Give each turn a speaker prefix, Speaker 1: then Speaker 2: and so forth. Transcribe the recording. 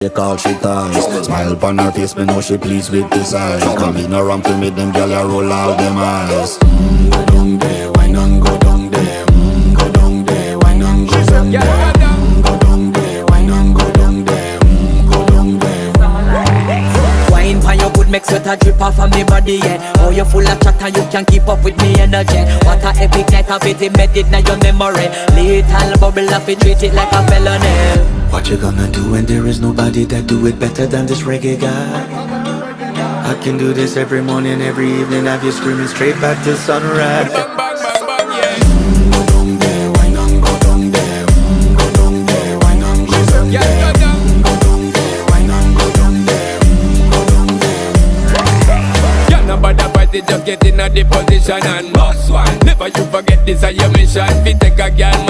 Speaker 1: They call she ties. Smile upon her face, me know she pleased with this eyes. Come in around to me, them gyal a roll out them eyes. Go down there, why not go down there? Go down there, why not go down there? Go down there, why not go down there? Go down there.
Speaker 2: Wine pan your good, make sweat a drip off of me body, yeah. Oh, you full of chatter, you can't keep up with me energy. What a epic night of it, embedded in your memory. Little bubble of it, treat it like a felony.
Speaker 1: What you gonna do when there is nobody that do it better than this reggae guy? I can do this every morning, every evening, have you screaming straight back to sunrise.
Speaker 3: Bang, bang, bang, bang, yeah.
Speaker 1: Go down there, why not go down there? Go down there, why not go down
Speaker 3: Yeah,
Speaker 1: there?
Speaker 3: go down.
Speaker 1: Go down there, why not go down there? Go down there.
Speaker 3: Yeah, nobody fight it, just get in a the position and boss one. Never you forget this is your mission. Fi take a girl